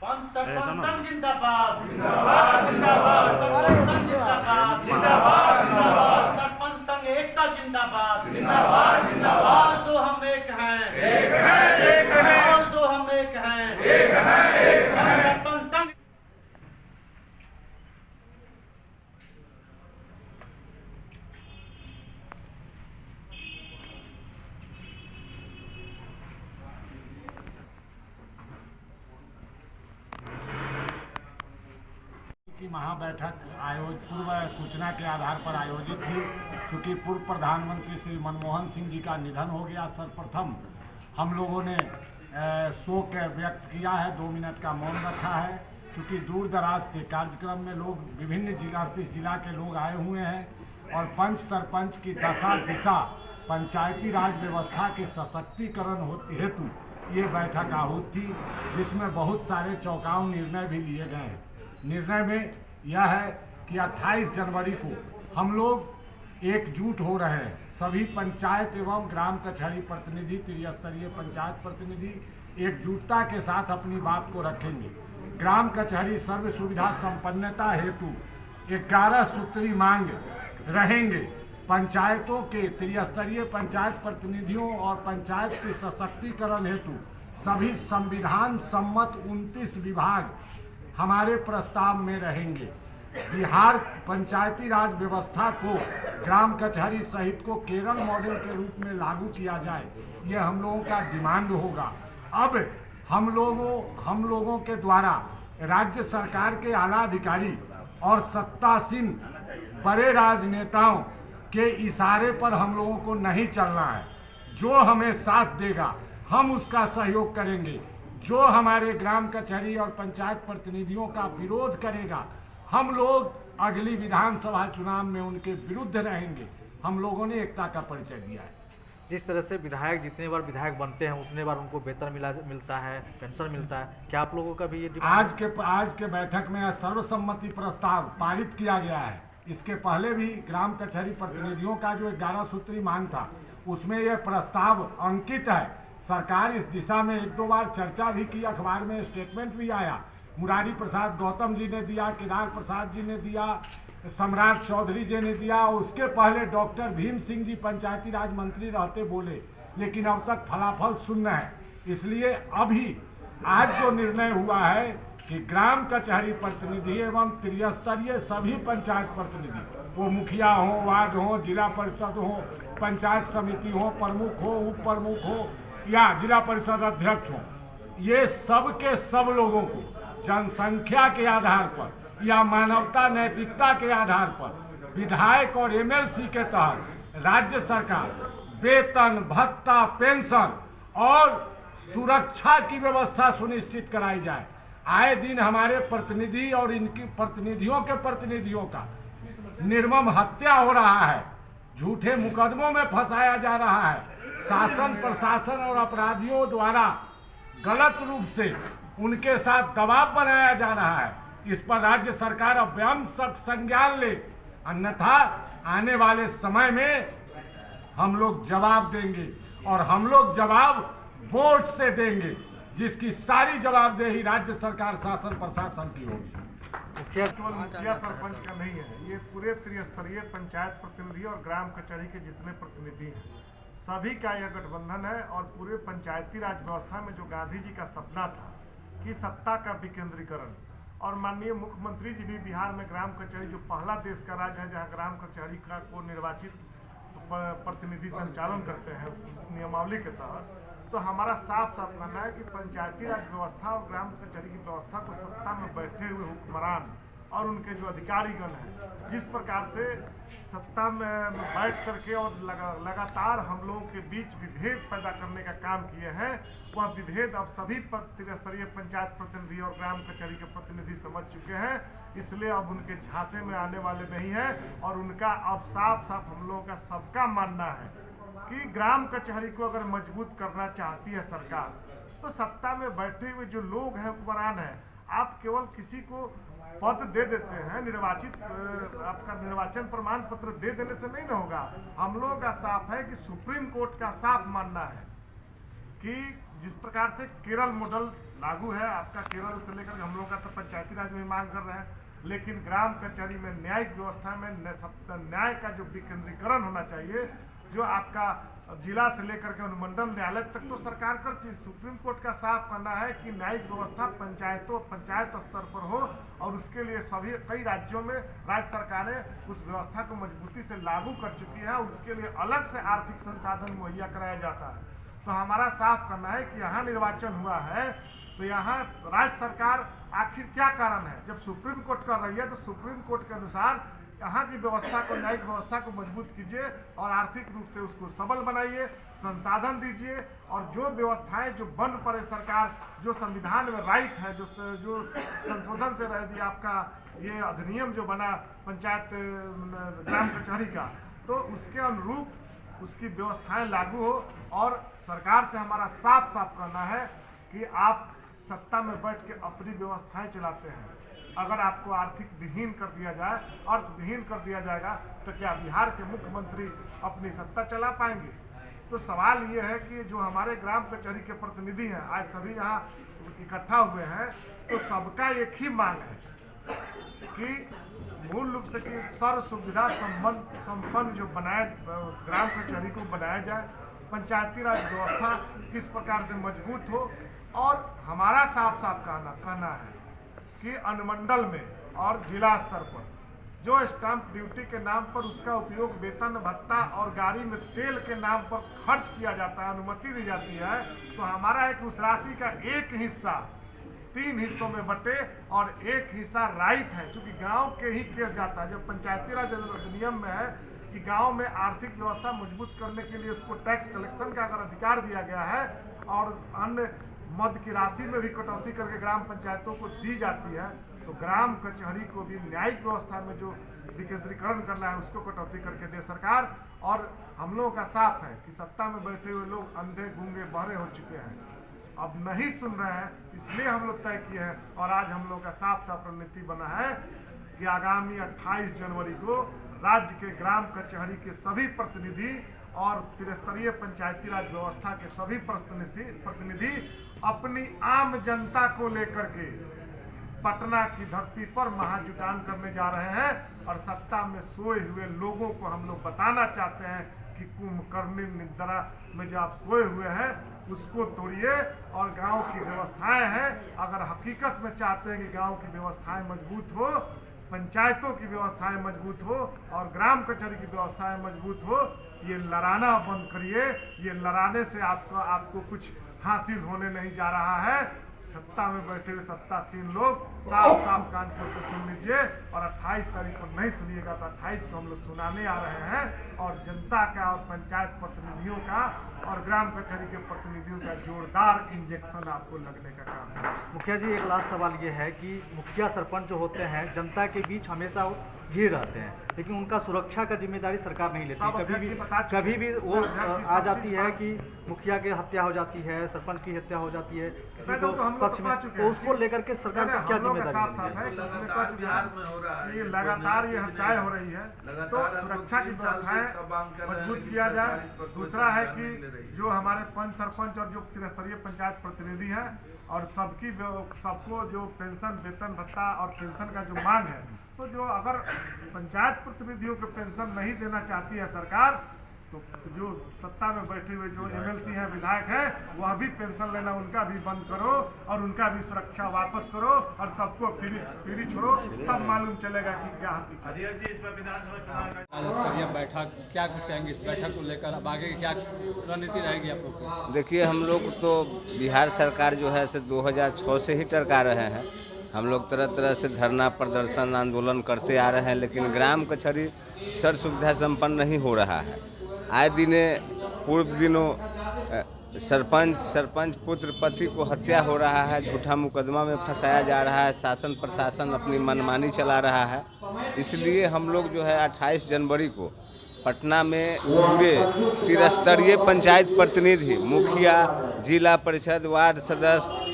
सरपंच संघ जिंदाबाद जिंदाबाद जिंदाबाद, सरपंच संघ जिंदाबाद जिंदाबाद जिंदाबाद, सरपंच संघ एकता जिंदाबाद जिंदाबाद जिंदाबाद। आज दो हम एक हैं, एक है आज दो हम एक हैं, एक है सरपंच संघ। की महाबैठक पूर्व सूचना के आधार पर आयोजित थी। क्योंकि पूर्व प्रधानमंत्री श्री मनमोहन सिंह जी का निधन हो गया, सर्वप्रथम हम लोगों ने शोक व्यक्त किया है, 2 मिनट का मौन रखा है। क्योंकि दूर दराज से कार्यक्रम में लोग विभिन्न 38 जिला के लोग आए हुए हैं और पंच सरपंच की दशा दिशा पंचायती राज व्यवस्था के सशक्तिकरण हेतु ये बैठक आहूत थी, जिसमें बहुत सारे चौंकाऊ निर्णय भी लिए गए हैं। निर्णय में यह है कि 28 जनवरी को हम लोग एकजुट हो रहे हैं। सभी पंचायत एवं ग्राम कचहरी प्रतिनिधि, त्रिस्तरीय पंचायत प्रतिनिधि एकजुटता के साथ अपनी बात को रखेंगे। ग्राम कचहरी सर्व सुविधा संपन्नता हेतु 11 सूत्री मांग रहेंगे। पंचायतों के त्रिस्तरीय पंचायत प्रतिनिधियों और पंचायत के सशक्तिकरण हेतु सभी संविधान सम्मत 29 विभाग हमारे प्रस्ताव में रहेंगे। बिहार पंचायती राज व्यवस्था को ग्राम कचहरी सहित को केरल मॉडल के रूप में लागू किया जाए, ये हम लोगों का डिमांड होगा। अब हम लोगों के द्वारा राज्य सरकार के आला अधिकारी और सत्तासीन बड़े राजनेताओं के इशारे पर हम लोगों को नहीं चलना है। जो हमें साथ देगा हम उसका सहयोग करेंगे, जो हमारे ग्राम कचहरी और पंचायत प्रतिनिधियों का विरोध करेगा हम लोग अगली विधानसभा चुनाव में उनके विरुद्ध रहेंगे। हम लोगों ने एकता का परिचय दिया है। जिस तरह से विधायक जितने बार विधायक बनते हैं उतने बार उनको वेतन मिलता है, पेंशन मिलता है, क्या आप लोगों का भी ये आज के बैठक में सर्वसम्मति प्रस्ताव पारित किया गया है। इसके पहले भी ग्राम कचहरी प्रतिनिधियों का जो 11 सूत्री मांग था उसमें यह प्रस्ताव अंकित है। सरकार इस दिशा में 1-2 बार चर्चा भी की, अखबार में स्टेटमेंट भी आया। मुरारी प्रसाद गौतम जी ने दिया, केदार प्रसाद जी ने दिया, सम्राट चौधरी जी ने दिया। उसके पहले डॉक्टर भीम सिंह जी पंचायती राज मंत्री रहते बोले, लेकिन अब तक फलाफल शून्य है। इसलिए अभी आज जो निर्णय हुआ है कि ग्राम कचहरी प्रतिनिधि एवं त्रिस्तरीय सभी पंचायत प्रतिनिधि, वो मुखिया हो, वार्ड हो, जिला परिषद हो, पंचायत समिति हो, प्रमुख हो, उप प्रमुख हो या जिला परिषद अध्यक्ष हो, ये सब के सब लोगों को जनसंख्या के आधार पर या मानवता नैतिकता के आधार पर विधायक और एमएलसी के तहत राज्य सरकार वेतन, भत्ता, पेंशन और सुरक्षा की व्यवस्था सुनिश्चित कराई जाए। आए दिन हमारे प्रतिनिधि और इनकी प्रतिनिधियों के प्रतिनिधियों का निर्मम हत्या हो रहा है, झूठे मुकदमों में फंसाया जा रहा है। शासन प्रशासन और अपराधियों द्वारा गलत रूप से उनके साथ दबाव बनाया जा रहा है। इस पर राज्य सरकार अवश्य सख्त संज्ञान ले, अन्यथा आने वाले समय में हम लोग जवाब देंगे और हम लोग जवाब वोट से देंगे, जिसकी सारी जवाबदेही राज्य सरकार शासन प्रशासन की होगी। केवल मुखिया सरपंच का नहीं है, ये पूरे त्रिस्तरीय पंचायत प्रतिनिधि और ग्राम कचहरी के जितने प्रतिनिधि हैं सभी का यह गठबंधन है। और पूरे पंचायती राज व्यवस्था में जो गांधी जी का सपना था कि सत्ता का विकेंद्रीकरण, और माननीय मुख्यमंत्री जी भी बिहार में ग्राम कचहरी जो पहला देश का राज्य है जहां ग्राम कचहरी को निर्वाचित प्रतिनिधि संचालन करते हैं नियमावली के तहत, तो हमारा साफ साफ मानना है कि पंचायती राज व्यवस्था और ग्राम कचहरी की व्यवस्था को सत्ता में बैठे हुए हुक्मरान और उनके जो अधिकारीगण हैं जिस प्रकार से सत्ता में बैठ करके और लगातार हम लोगों के बीच विभेद पैदा करने का काम किए हैं, वह विभेद अब सभी त्रिस्तरीय पंचायत प्रतिनिधि और ग्राम कचहरी के प्रतिनिधि समझ चुके हैं। इसलिए अब उनके झांसे में आने वाले नहीं हैं और उनका अब साफ साफ हम लोगों का सबका मानना है कि ग्राम कचहरी को अगर मजबूत करना चाहती है सरकार, तो सत्ता में बैठे हुए जो लोग हैं हुक्मरान हैं, आप केवल किसी को पद दे देते हैं, निर्वाचित आपका निर्वाचन प्रमाण पत्र दे देने से नहीं ना होगा। हम लोगों का साफ है कि सुप्रीम कोर्ट का साफ मानना है कि जिस प्रकार से केरल मॉडल लागू है। आपका केरल से लेकर हम लोग का तो पंचायती राज में मांग कर रहे हैं, लेकिन ग्राम कचहरी में न्यायिक व्यवस्था में न्याय का जो विकेंद्रीकरण होना चाहिए, जो आपका जिला से लेकर के अनुमंडल न्यायालय तक तो सरकार करती है। सुप्रीम कोर्ट का साफ कहना है कि न्यायिक व्यवस्था पंचायत स्तर पर हो, और उसके लिए सभी कई राज्यों में राज्य सरकारें उस व्यवस्था को मजबूती से लागू कर चुकी है, और उसके लिए अलग से आर्थिक संसाधन मुहैया कराया जाता है। तो हमारा साफ कहना है कि यहाँ निर्वाचन हुआ है तो यहाँ राज्य सरकार आखिर क्या कारण है, जब सुप्रीम कोर्ट कर रही है तो सुप्रीम कोर्ट के अनुसार यहाँ की व्यवस्था को, न्यायिक व्यवस्था को मजबूत कीजिए और आर्थिक रूप से उसको सबल बनाइए, संसाधन दीजिए, और जो व्यवस्थाएं जो बंद पड़े सरकार, जो संविधान में राइट है, जो संशोधन से रह दिया आपका ये अधिनियम जो बना पंचायत ग्राम कचहरी का, तो उसके अनुरूप उसकी व्यवस्थाएं लागू हो। और सरकार से हमारा साफ साफ कहना है कि आप सत्ता में बैठ के अपनी व्यवस्थाएं चलाते हैं, अगर आपको आर्थिक विहीन कर दिया जाए, अर्थविहीन कर दिया जाएगा, तो क्या बिहार के मुख्यमंत्री अपनी सत्ता चला पाएंगे? तो सवाल ये है कि जो हमारे ग्राम कचहरी के प्रतिनिधि हैं, आज सभी यहाँ इकट्ठा हुए हैं, तो सबका एक ही मांग है कि मूल रूप से कि सर्व सुविधा संपन्न जो ग्राम कचहरी को बनाया जाए, पंचायती राज व्यवस्था किस प्रकार से मजबूत हो। और हमारा साफ साफ कहना है कि अनुमंडल में और जिला स्तर पर जो स्टाम्प ड्यूटी के नाम पर उसका उपयोग वेतन भत्ता और गाड़ी में तेल के नाम पर खर्च किया जाता है, अनुमति दी जाती है, तो हमारा है कि उस राशि का एक हिस्सा 3 हिस्सों में बटे और एक हिस्सा राइट है, क्योंकि गांव के ही किया जाता है। जब पंचायती राज अधिनियम में है कि गांव में आर्थिक व्यवस्था मजबूत करने के लिए उसको टैक्स कलेक्शन का अगर अधिकार दिया गया है और अन्य मद की राशि में भी कटौती करके ग्राम पंचायतों को दी जाती है, तो ग्राम कचहरी को भी न्यायिक व्यवस्था में जो विकेंद्रीकरण करना है उसको कटौती करके दे सरकार। और हम लोगों का साफ है कि सत्ता में बैठे हुए लोग अंधे गूंगे बहरे हो चुके हैं, अब नहीं सुन रहे हैं, इसलिए हम लोग तय किए हैं। और आज हम लोग का साफ साफ रणनीति बना है कि आगामी 28 जनवरी को राज्य के ग्राम कचहरी के सभी प्रतिनिधि और त्रिस्तरीय पंचायती राज व्यवस्था के सभी प्रतिनिधि अपनी आम जनता को लेकर के पटना की धरती पर महाजुटान करने जा रहे हैं, और सत्ता में सोए हुए लोगों को हम लोग बताना चाहते हैं कि कुंभकर्णी निद्रा में जो आप सोए हुए हैं उसको तोड़िए और गांव की व्यवस्थाएं हैं। अगर हकीकत में चाहते हैं कि गांव की व्यवस्थाएं मजबूत हो, पंचायतों की व्यवस्थाएं मजबूत हो और ग्राम कचहरी की व्यवस्थाएं मजबूत हो, ये लड़ाना बंद करिए। ये लड़ाने से आपको कुछ हासिल होने नहीं जा रहा है। सत्ता में बैठे हुए सत्तासीन लोग साफ साफ कान खोल कर सुन लीजिए, और 28 तारीख को नहीं सुनिएगा तो 28 को हम लोग सुनाने आ रहे हैं, और जनता का और पंचायत प्रतिनिधियों का और ग्राम कचहरी के प्रतिनिधियों का जोरदार इंजेक्शन आपको लगने का काम है। मुखिया जी, एक लास्ट सवाल ये है कि मुखिया सरपंच जो होते हैं जनता के बीच हमेशा घिर रहते हैं, लेकिन उनका सुरक्षा का जिम्मेदारी सरकार नहीं लेती। कभी भी वो आ जाती है कि मुखिया की हत्या हो जाती है, सरपंच की हत्या हो जाती है किसी को पक्ष में, तो उसको लेकर के सरकार को क्या जिम्मेदारी है? ये लगातार ये हत्याएं हो रही है, तो सुरक्षा की व्यवस्थाएं मजबूत किया जाए। दूसरा है कि जो हमारे पंच सरपंच और जो त्रिस्तरीय पंचायत प्रतिनिधि हैं और सबको जो पेंशन वेतन भत्ता और पेंशन का जो मांग है, तो जो अगर पंचायत प्रतिनिधियों को पेंशन नहीं देना चाहती है सरकार, तो जो सत्ता में बैठे हुए जो एमएलसी हैं, विधायक हैं, वह भी पेंशन लेना उनका भी बंद करो और उनका भी सुरक्षा वापस करो और सबको फ्री छोड़ो, तब मालूम चलेगा कि क्या बैठक क्या कुछ कहेंगे इस बैठक को लेकर, अब आगे क्या रणनीति रहेगी आप लोग की? देखिए, हम लोग तो बिहार सरकार जो है 2006 से ही टरका रहे हैं। हम लोग तरह तरह से धरना प्रदर्शन आंदोलन करते आ रहे हैं, लेकिन ग्राम कचहरी सर्व सुविधा संपन्न नहीं हो रहा है। आए पूर्व दिनों सरपंच पुत्र पति को हत्या हो रहा है, झूठा मुकदमा में फंसाया जा रहा है, शासन प्रशासन अपनी मनमानी चला रहा है। इसलिए हम लोग जो है 28 जनवरी को पटना में पूरे त्रिस्तरीय पंचायत प्रतिनिधि, मुखिया, जिला परिषद, वार्ड सदस्य,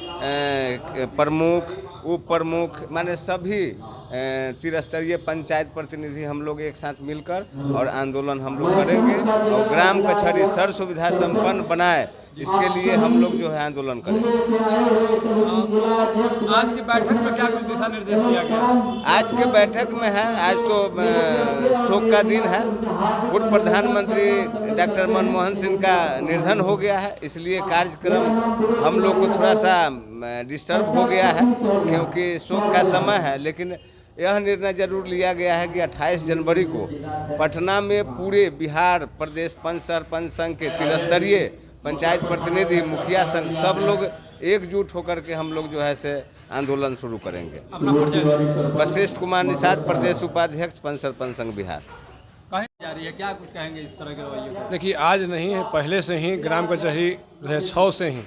प्रमुख, उप प्रमुख, माने सभी त्रिस्तरीय पंचायत प्रतिनिधि हम लोग एक साथ मिलकर और आंदोलन हम लोग करेंगे और ग्राम कचहरी सर्व सुविधा संपन्न बनाए, इसके लिए हम लोग जो है आंदोलन करेंगे। आज की बैठक में क्या कुछ दिशा निर्देश दिया गया? आज के बैठक में है, आज तो शोक का दिन है। पूर्व प्रधानमंत्री डॉक्टर मनमोहन सिंह का निधन हो गया है, इसलिए कार्यक्रम हम लोग को थोड़ा सा डिस्टर्ब हो गया है क्योंकि शोक का समय है। लेकिन यह निर्णय जरूर लिया गया है कि 28 जनवरी को पटना में पूरे बिहार प्रदेश पंच सरपंच संघ के त्रिस्तरीय पंचायत प्रतिनिधि, मुखिया संघ सब लोग एकजुट होकर के हम लोग जो है से आंदोलन शुरू करेंगे। वशिष्ठ कुमार निषाद, प्रदेश उपाध्यक्ष पंच सरपंच संघ बिहार। कहीं जा रही है, क्या कुछ कहेंगे इस तरह के रवैये को? देखिए, आज नहीं है, पहले से ही ग्राम कचहरी 2006 से ही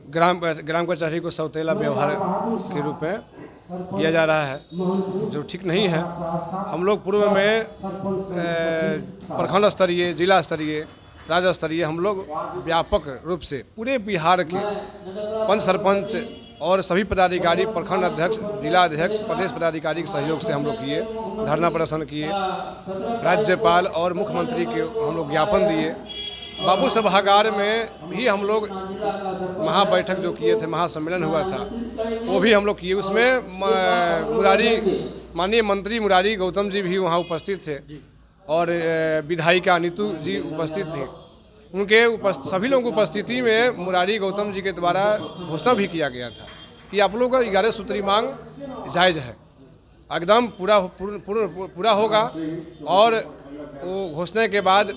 ग्राम कचहरी को सौतेला व्यवहार के रूप में किया जा रहा है, जो ठीक नहीं है। हम लोग पूर्व में प्रखंड स्तरीय, जिला स्तरीय, राज्य स्तरीय हम लोग व्यापक रूप से पूरे बिहार के पंच सरपंच और सभी पदाधिकारी, प्रखंड अध्यक्ष, जिला अध्यक्ष, प्रदेश पदाधिकारी के सहयोग से हम लोग किए, धरना प्रदर्शन किए, राज्यपाल और मुख्यमंत्री के हम लोग ज्ञापन दिए। बाबू सभागार में भी हम लोग महाबैठक जो किए थे, महासम्मेलन हुआ था, वो भी हम लोग किए। उसमें माननीय मंत्री मुरारी गौतम जी भी वहाँ उपस्थित थे और विधायिका नीतू जी उपस्थित थी। उनके सभी लोगों की उपस्थिति में मुरारी गौतम जी के द्वारा घोषणा भी किया गया था कि आप लोगों का 11 सूत्री मांग जायज़ है, एकदम पूरा होगा। और वो घोषणा के बाद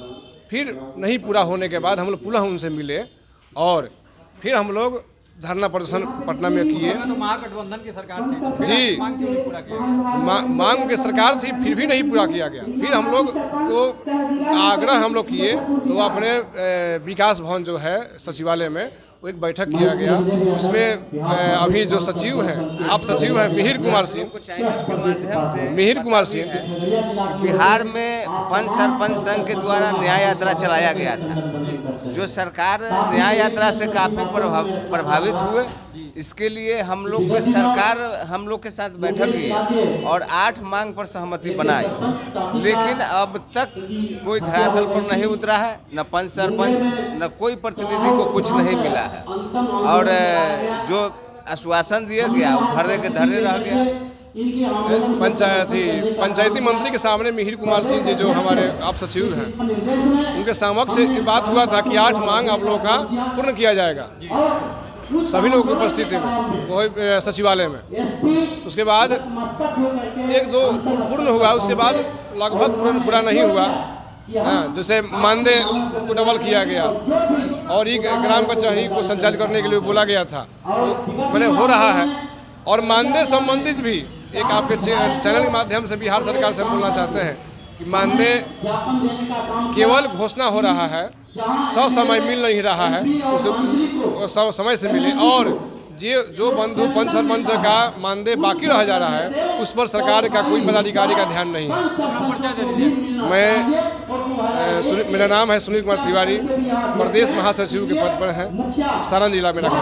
फिर नहीं पूरा होने के बाद हम लोग पुनः उनसे मिले और फिर हम लोग धरना प्रदर्शन पटना में किए। तो महागठबंधन की सरकार थी जी, मांग क्यों नहीं पूरा किया? मांग की सरकार थी, फिर भी नहीं पूरा किया गया। फिर हम लोग को आग्रह हम लोग किए तो अपने विकास भवन जो है सचिवालय में वो एक बैठक किया गया। उसमें अभी जो सचिव हैं, आप सचिव हैं मिहिर कुमार सिंह, बिहार में पंच सरपंच संघ के द्वारा न्याय यात्रा चलाया गया था, जो सरकार न्याय यात्रा से काफ़ी प्रभावित हुए। इसके लिए हम लोग के सरकार हम लोग के साथ बैठक की और 8 मांग पर सहमति बनाई, लेकिन अब तक कोई धरातल पर नहीं उतरा है, न पंच सरपंच न कोई प्रतिनिधि को कुछ नहीं मिला है। और जो आश्वासन दिया गया वो धर्रे के धर्रे रह गया। पंचायती मंत्री के सामने मिहिर कुमार सिंह जी जो हमारे आप सचिव हैं, उनके समक्ष ये बात हुआ था कि 8 मांग आप लोगों का पूर्ण किया जाएगा, सभी लोगों की उपस्थिति में, वो सचिवालय में। उसके बाद 1-2 पूर्ण हुआ, उसके बाद लगभग पूरा नहीं हुआ। जैसे मानदेय को डबल किया गया और ये ग्राम कचहरी को संचालित करने के लिए बोला गया था, मैंने हो रहा है। और मानदेय संबंधित भी एक आपके चैनल के माध्यम से बिहार सरकार से बोलना चाहते हैं कि मानदेय केवल घोषणा हो रहा है, समय मिल नहीं रहा है, उसे समय से मिले। और जो बंधु पंच सरपंच का मानदेय बाकी रह जा रहा है, उस पर सरकार का कोई पदाधिकारी का ध्यान नहीं है। मेरा नाम है सुनील कुमार तिवारी, प्रदेश महासचिव के पद पर है, सारण जिला मेरा घर है।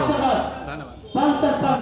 धन्यवाद।